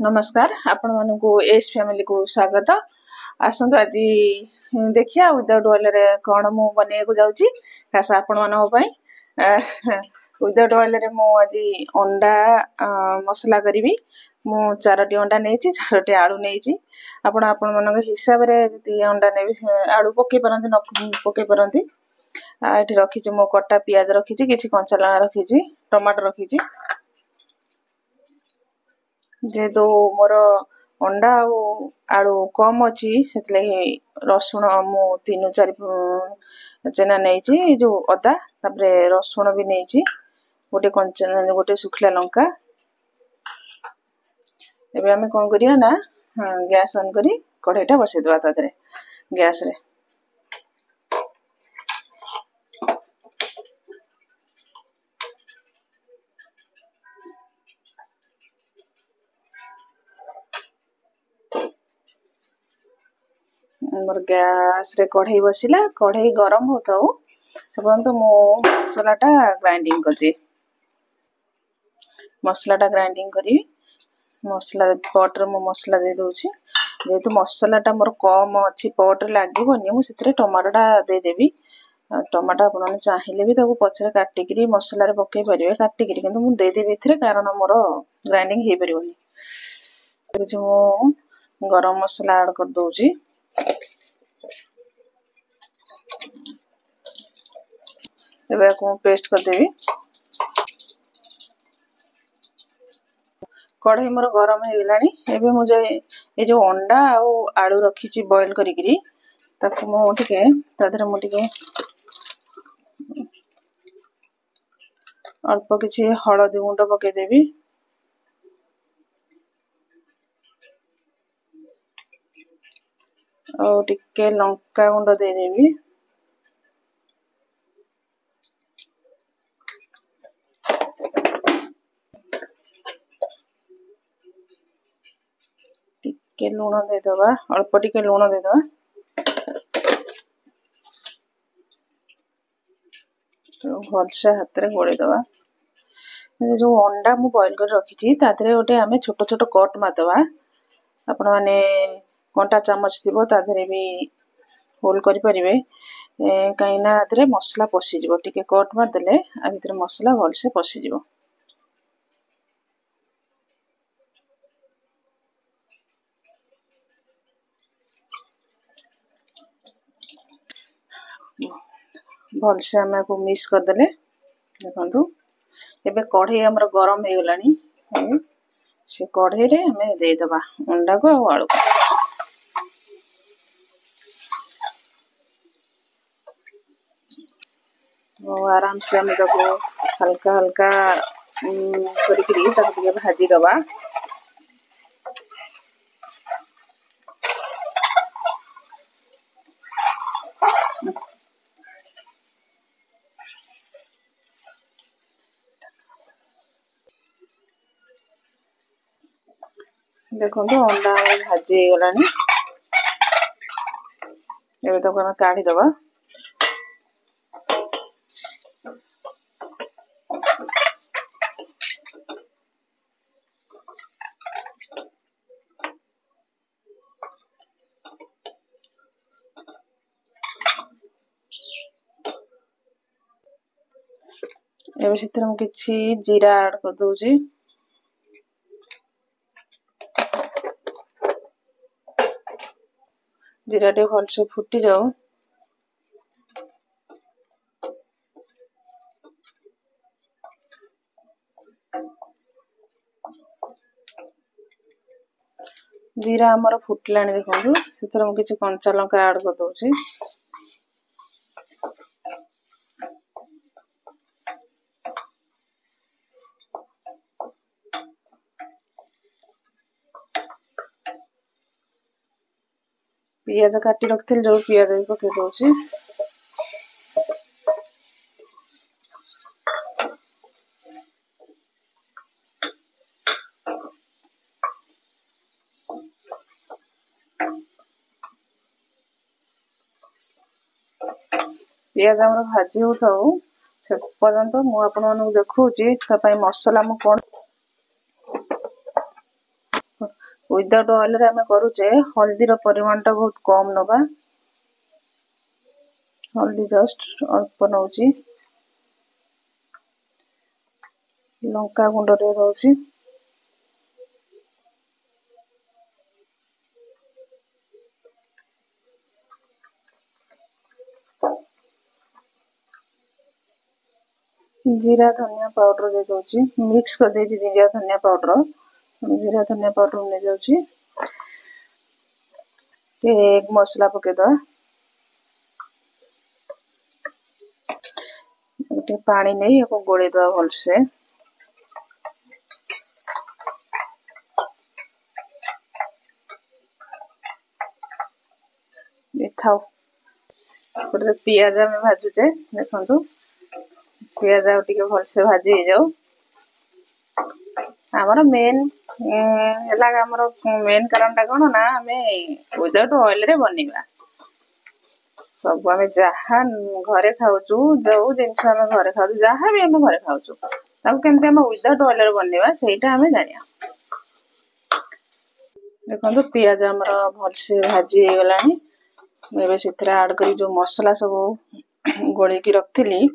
नमस्कार आपण मानकु S family को स्वागत। आसंतु आज देखिया विदाउट ऑयल रे कोन मु बने को जाउची खास आपण मानक पई विदाउट ऑयल रे मु आज अंडा मसला करबी। मु 4टी अंडा नेची 4टी आलू नेची। आपण मानक हिसाब रे जति अंडा नेबी आलू पके परंती न पके परंती। एठी रखिची मु कटा प्याज रखिची किछि कंचा लगा रखिची टमाटर रखिची। जेहेतु मोर अंडा आलू कम अच्छी से रसुण मु 3-4 चेना नहीं जो अदा तापरे रसुण भी नहीं गोटे कंचा गोटे सुखला लंका। एबे हमें कौन करिया ना गैस ऑन करी कढ़ाईटा बसई दवा तादरे गैस रे। मोर गैस रे कढ़ाई बसिला कढ़ाई गरम होता तो मो मसलाटा ग्राइंडिंग कर दिए। मसलाटा ग्राइंडिंग करी मसला पट रे मो मसला दे दोची। जेहेतु मसलाटा मोर कम अच्छी पट रे लागबोनी मु सेतरे टमाटोटा दे देबी। टमाटो आपण चाहिए भी ताको पछरे काटिकरी मसला रे पके परिवे काटिकरी किंतु मु दे देबी एथरे कारण मोर ग्राइंडिंग हे परिवनी। कुछ मु गरम मसला ऐड कर दोची। एबे को पेस्ट कर देबी। कढ़ाई मोर गरम हे गेलानी। एबे मु जे ए जो अंडा और आलू रखिची बॉईल करिकरी ताको मु टिके तादरे मु टिके अल्प किछि हळदी गुंड पके देबी। और टिके लंका गुंड दे देबी। टिके लूण दे दबा अल्प टिके लूण दे दबा। तो भलसे हाथ रे गोळे दबा। जो अंडा मु बॉईल कर रखिची तादरे ओटे हमें छोट छोट कट मारदबा। आपण माने कंटा चामच थिबो तादरे भी होल करि परिवे काइना आदरे मसला पसी जिवो टिके कट मार देले आ भितर मसला भलसे पसी जिवो। भलसे हमें को मिक्स कर देले देखंतु। एबे कढ़ाई हमर गरम हे गलानी से कढ़ाई रे हमें दे दबा अंडा को आ आलू को। आराम से हम ताको हल्का हल्का करिकरी ताको टिके भाजी दबा। देखो तो अंडा भाजी गलानी। एबे ताको हम काढी दबा। एबे सिथरे हम किछि जीरा ऐड कर दोजी। जीरा टे भलसे फुटी जाऊ। जीरा हमर फुटलानी देखंतु सिथरे हम किछि कंचा लंका ऐड कर दोची। पियाज काटी रखथिल जो पियाज भी पके दोची। पियाज हमर भाजी होताऊ से पर्यंत मु आपण मानू देखौची त पई मसला मु कोन विदाउट ऑयल रे आमे करूचे हल्दी रो परिमाण टा बहुत कम नबा हल्दी जस्ट अल्प नउची लंका गुंड रे रहउची जीरा धनिया पाउडर दे दोची मिक्स कर देची जीरा धनिया पाउडर ले जाउची ते एक मसला पके दो गोटे पानी नहीं एको गोळे दो भल से देखाओ गोटे पियाज में भाजुचे देखंतु पियाज टिके भल से भाजी हे जाऊ हमर मेन हला हमर मेन कारण टा कोन ना हमें विदाउट ऑयल रे बनीबा सब हमें जहा घरे खाउछु जो जिंस हमें घरे खाउछु जहा भी हमें घरे खाउछु ताको केमते हम विदाउट ऑयल रे बनीबा सेटा हमें जानिया देखंतु पियाज हमर भल से भाजी हे गलानी मैं से ऐड करी जो मसला सब गोळे की रखथिली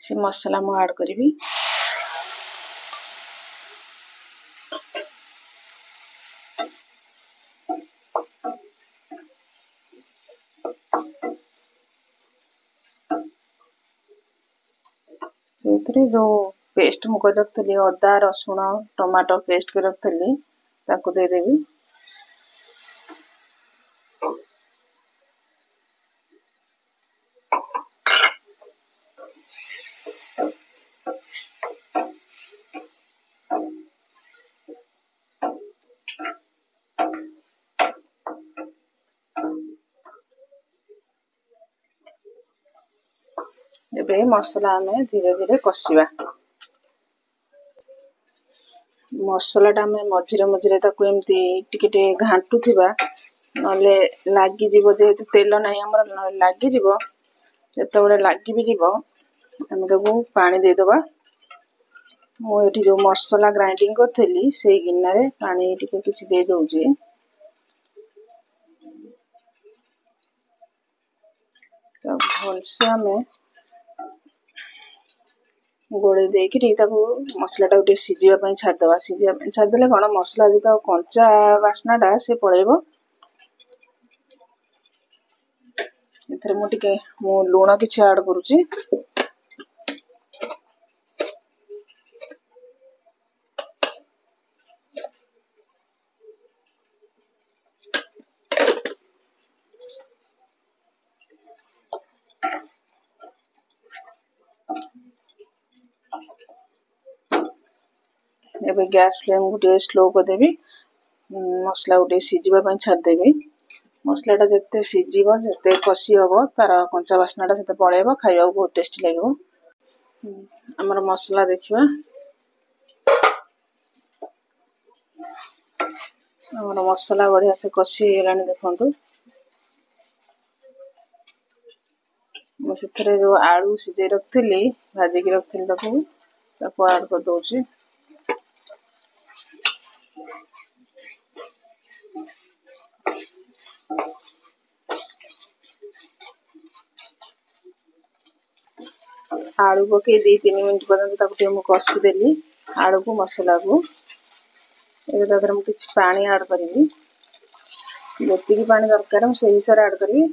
से मसला मु ऐड करीबी सेतरे जो पेस्ट मु कर रखथिली अदा रसुण टमाटो पेस्ट कर रखथिली ताको दे देबी एबे मसला में धीरे धीरे कसिबा मसला टा में मझिरे मझिरे ताको एमती टिके टिके घांटू थिबा नले लागी जीवो जेहेतु तेल नाही हमर लागी जीवो जेतबेले लागी भी जीवो हम ताको पानी दे दबा मो एठी जो मसला ग्राइंडिंग करथली सेई गिन्ना रे पानी टिके किछि दे दोउची तो भल से हमें गोळे देकी ताको मसला टा उटे सिजिबा पई छाड दबा सिजिबा पई छाड देले कोन मसला जे तो कंचा वासना टा से पळेबो एथरे मो टिके मो लूण किछि ऐड करूची एबे गैस फ्लेम गुटे स्लो कर देबी मसला गुटे सिजिबा पई छाड देबी मसला टा जते सिजिबो जते कसी हबो तार कंचा वासना टा सेते पळेबो खाइबा बहुत टेस्टी लागबो हमर मसला देखिबा हमर मसला बढ़िया से कसी गेलानी देखंतु मैं सेथरे जो आलू सिजे रखथिली भाजी की रखथिली ताको ऐड कर दोची आलू पके 2-3 मिनिट पर्यंत ताको टे मु कसी देली आलू को मसला को एबे तादर मु किछ पानी ऐड करिवि जति की पानी दरकार हम सेही हिसाब ऐड करिवि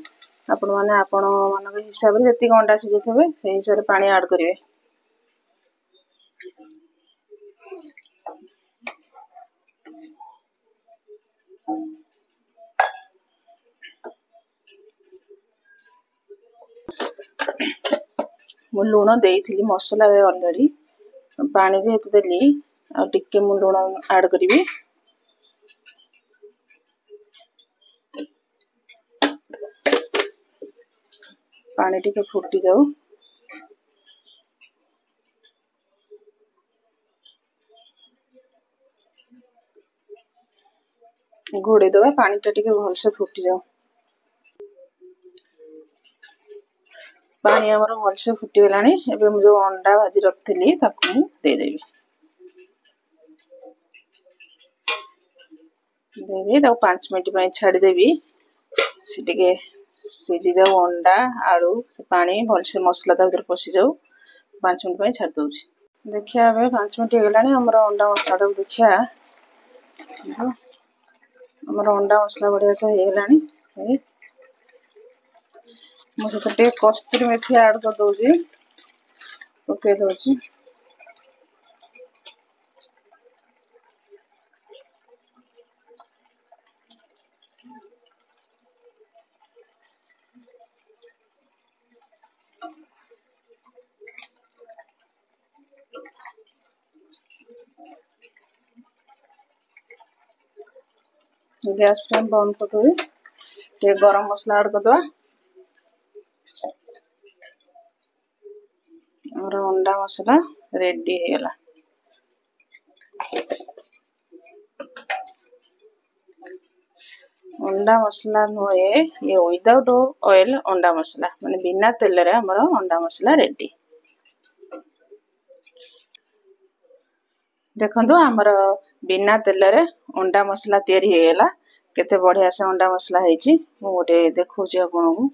आपण माने आपण मानक हिसाब रे जति अंडा सिजेथबे सेही हिसाब पानी ऐड करिवे मु लूण देइथिली मसला रे ऑलरेडी पानी जे हेतु देली आ टिके मु लूण ऐड करिवि पानी टिके फुटी जाऊ घोड़े दबा पानी टा टिके भल से फुटी जाऊ पानी हमर भल से फुटी गलानी एबे मु जो अंडा भाजी रखथिली ताको दे देबी ଦେଇଦେଇ ତାକୁ 5 ମିନିଟ୍ ପାଇଁ ଛାଡ଼ିଦେବି। ସେ ଟିକେ ସିଝି ଯାଉ ଅଣ୍ଡା ଆଳୁ ସେ ପାଣି ଭଲସେ ମସଲା ତା ଭିତରେ ପଶି ଯାଉ 5 ମିନିଟ୍ ପାଇଁ ଛାଡ଼ି ଦେଉଛି। ଦେଖିବା ଏବେ 5 ମିନିଟ୍ ହେଇଗଲାଣି ଆମର ଅଣ୍ଡା ମସଲାଟାକୁ ଦେଖିବା। ଆମର ଅଣ୍ଡା ମସଲା ବଢ଼ିଆ ସେ ହେଇଗଲାଣି। ମୁଁ ସେଥିରେ ଟିକେ କସ୍ତୁରୀ ମେଥି ଆଡ଼୍ କରିଦେଉଛି, ପକାଇ ଦେଉଛି। ଗ୍ୟାସ୍ ଫ୍ଲେମ୍ ବନ୍ଦ କରିଦେବି, ଟିକେ ଗରମ ମସଲା ଆଡ଼୍ କରିଦେବା। ଆମର ଅଣ୍ଡା ମସଲା ରେଡି ହେଇଗଲା। ଅଣ୍ଡା ମସଲା ନୁହେଁ, ଇଏ ୱିଦାଉଟ୍ ଅଏଲ୍ ଅଣ୍ଡା ମସଲା, ମାନେ ବିନା ତେଲରେ ଆମର ଅଣ୍ଡା ମସଲା ରେଡି। ଦେଖନ୍ତୁ ଆମର ବିନା ତେଲରେ ଅଣ୍ଡା ମସଲା ତିଆରି ହେଇଗଲା। କେତେ ବଢ଼ିଆ ସେ ଅଣ୍ଡା ମସଲା ହେଇଛି। ମୁଁ ଗୋଟେ ଦେଖଉଛି ଆପଣଙ୍କୁ,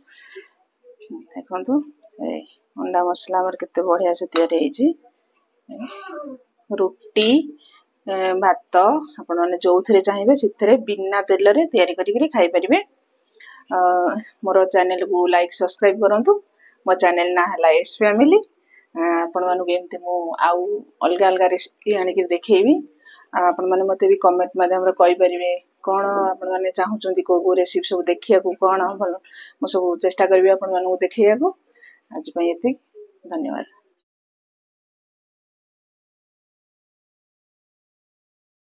ଦେଖନ୍ତୁ ଏଇ ଅଣ୍ଡା ମସଲା ଆମର କେତେ ବଢ଼ିଆ ସେ ତିଆରି ହେଇଛି। ରୁଟି ଭାତ ଆପଣମାନେ ଯୋଉଥିରେ ଚାହିଁବେ ସେଥିରେ ବିନା ତେଲରେ ତିଆରି କରିକିରି ଖାଇପାରିବେ। ମୋର ଚ୍ୟାନେଲକୁ ଲାଇକ୍ ସବସ୍କ୍ରାଇବ୍ କରନ୍ତୁ। ମୋ ଚ୍ୟାନେଲ ନାଁ ହେଲା ଏସ୍ ଫ୍ୟାମିଲି। ଆପଣମାନଙ୍କୁ ଏମିତି ମୁଁ ଆଉ ଅଲଗା ଅଲଗା ରେସିପି ଆଣିକି ଦେଖେଇବି। ଆପଣମାନେ ମୋତେ ବି କମେଣ୍ଟ ମାଧ୍ୟମରେ କହିପାରିବେ କ'ଣ ଆପଣମାନେ ଚାହୁଁଛନ୍ତି, କେଉଁ ରେସିପି ସବୁ ଦେଖିବାକୁ, କ'ଣ ଭଲ ମୁଁ ସବୁ ଚେଷ୍ଟା କରିବି ଆପଣମାନଙ୍କୁ ଦେଖେଇବାକୁ। ଆଜି ପାଇଁ ଏତିକି, ଧନ୍ୟବାଦ।